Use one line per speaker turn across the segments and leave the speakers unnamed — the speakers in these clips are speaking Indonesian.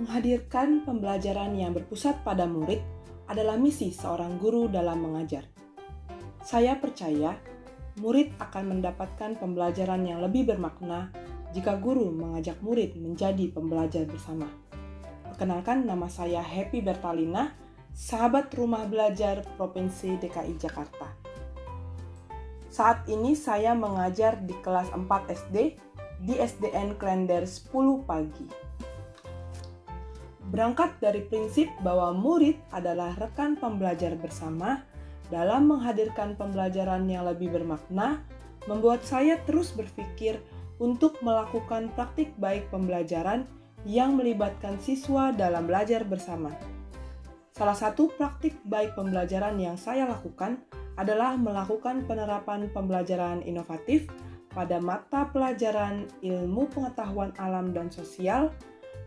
Menghadirkan pembelajaran yang berpusat pada murid adalah misi seorang guru dalam mengajar. Saya percaya murid akan mendapatkan pembelajaran yang lebih bermakna jika guru mengajak murid menjadi pembelajar bersama. Perkenalkan, nama saya Happy Bertalina, sahabat Rumah Belajar Provinsi DKI Jakarta. Saat ini saya mengajar di kelas 4 SD di SDN Klender 10 pagi. Berangkat dari prinsip bahwa murid adalah rekan pembelajar bersama dalam menghadirkan pembelajaran yang lebih bermakna, membuat saya terus berpikir untuk melakukan praktik baik pembelajaran yang melibatkan siswa dalam belajar bersama. Salah satu praktik baik pembelajaran yang saya lakukan adalah melakukan penerapan pembelajaran inovatif pada mata pelajaran ilmu pengetahuan alam dan sosial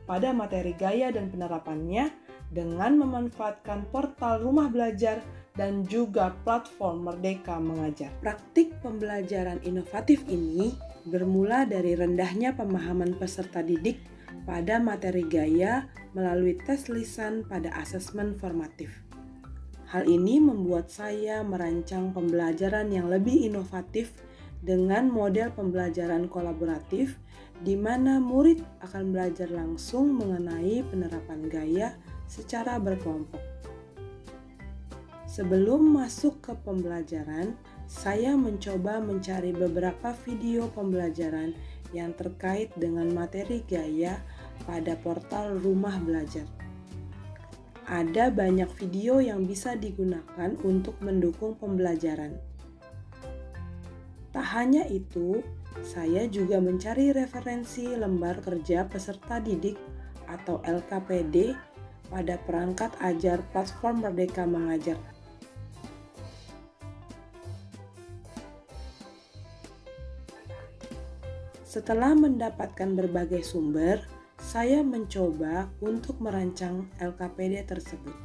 pada materi gaya dan penerapannya dengan memanfaatkan portal Rumah Belajar dan juga platform Merdeka Mengajar. Praktik pembelajaran inovatif ini bermula dari rendahnya pemahaman peserta didik pada materi gaya melalui tes lisan pada asesmen formatif. Hal ini membuat saya merancang pembelajaran yang lebih inovatif dengan model pembelajaran kolaboratif di mana murid akan belajar langsung mengenai penerapan gaya secara berkelompok. Sebelum masuk ke pembelajaran, saya mencoba mencari beberapa video pembelajaran yang terkait dengan materi gaya pada portal Rumah Belajar. Ada banyak video yang bisa digunakan untuk mendukung pembelajaran. Tak hanya itu, saya juga mencari referensi lembar kerja peserta didik atau LKPD pada perangkat ajar platform Merdeka Mengajar. Setelah mendapatkan berbagai sumber, saya mencoba untuk merancang LKPD tersebut.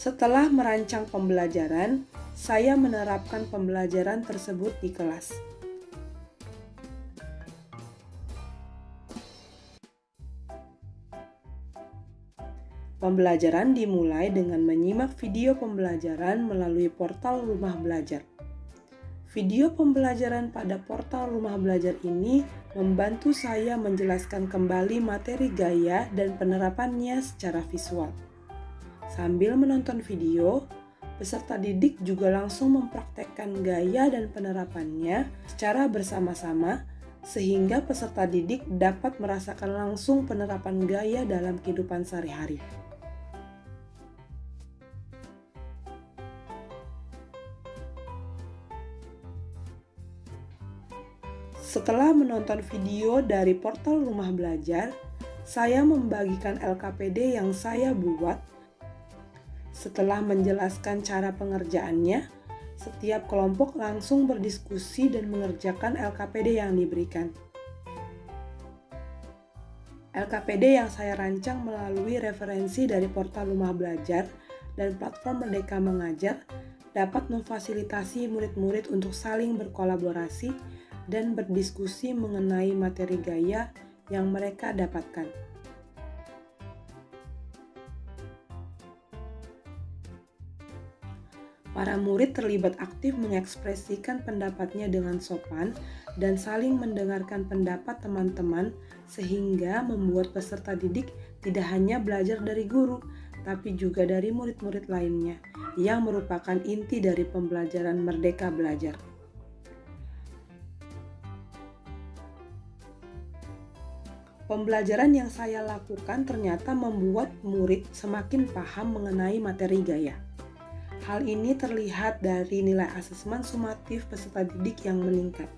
Setelah merancang pembelajaran, saya menerapkan pembelajaran tersebut di kelas. Pembelajaran dimulai dengan menyimak video pembelajaran melalui portal Rumah Belajar. Video pembelajaran pada portal Rumah Belajar ini membantu saya menjelaskan kembali materi gaya dan penerapannya secara visual. Sambil menonton video, peserta didik juga langsung mempraktekkan gaya dan penerapannya secara bersama-sama sehingga peserta didik dapat merasakan langsung penerapan gaya dalam kehidupan sehari-hari. Setelah menonton video dari portal Rumah Belajar, saya membagikan LKPD yang saya buat. Setelah menjelaskan cara pengerjaannya, setiap kelompok langsung berdiskusi dan mengerjakan LKPD yang diberikan. LKPD yang saya rancang melalui referensi dari portal Rumah Belajar dan platform Merdeka Mengajar dapat memfasilitasi murid-murid untuk saling berkolaborasi dan berdiskusi mengenai materi gaya yang mereka dapatkan. Para murid terlibat aktif mengekspresikan pendapatnya dengan sopan dan saling mendengarkan pendapat teman-teman sehingga membuat peserta didik tidak hanya belajar dari guru, tapi juga dari murid-murid lainnya yang merupakan inti dari pembelajaran Merdeka Belajar. Pembelajaran yang saya lakukan ternyata membuat murid semakin paham mengenai materi gaya. Hal ini terlihat dari nilai asesmen sumatif peserta didik yang meningkat.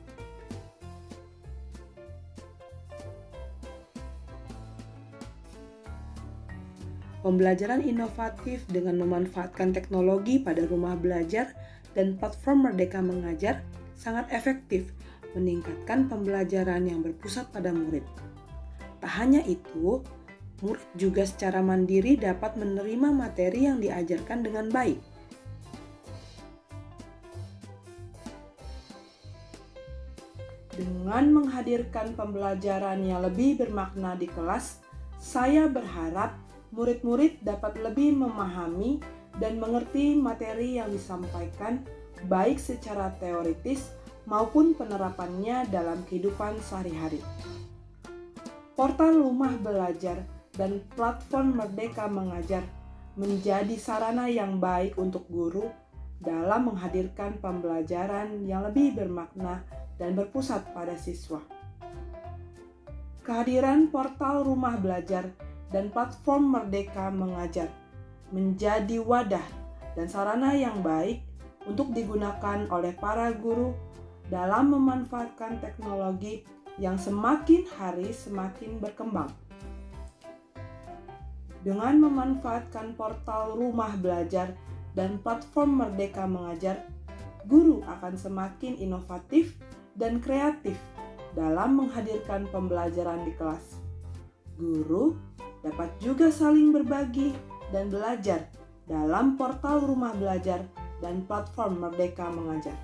Pembelajaran inovatif dengan memanfaatkan teknologi pada rumah belajar dan platform Merdeka Mengajar sangat efektif meningkatkan pembelajaran yang berpusat pada murid. Tak hanya itu, murid juga secara mandiri dapat menerima materi yang diajarkan dengan baik. Dengan menghadirkan pembelajaran yang lebih bermakna di kelas, saya berharap murid-murid dapat lebih memahami dan mengerti materi yang disampaikan, baik secara teoritis maupun penerapannya dalam kehidupan sehari-hari. Portal Rumah Belajar dan platform Merdeka Mengajar menjadi sarana yang baik untuk guru dalam menghadirkan pembelajaran yang lebih bermakna dan berpusat pada siswa. Kehadiran portal Rumah Belajar dan platform Merdeka Mengajar menjadi wadah dan sarana yang baik untuk digunakan oleh para guru dalam memanfaatkan teknologi yang semakin hari semakin berkembang. Dengan memanfaatkan portal Rumah Belajar dan platform Merdeka Mengajar, guru akan semakin inovatif dan kreatif dalam menghadirkan pembelajaran di kelas. Guru dapat juga saling berbagi dan belajar dalam portal Rumah Belajar dan platform Merdeka Mengajar.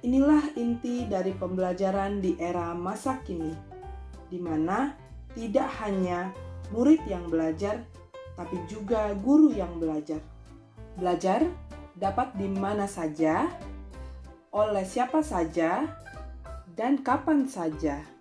Inilah inti dari pembelajaran di era masa kini, di mana tidak hanya murid yang belajar, tapi juga guru yang belajar. Belajar dapat di mana saja, oleh siapa saja, dan kapan saja.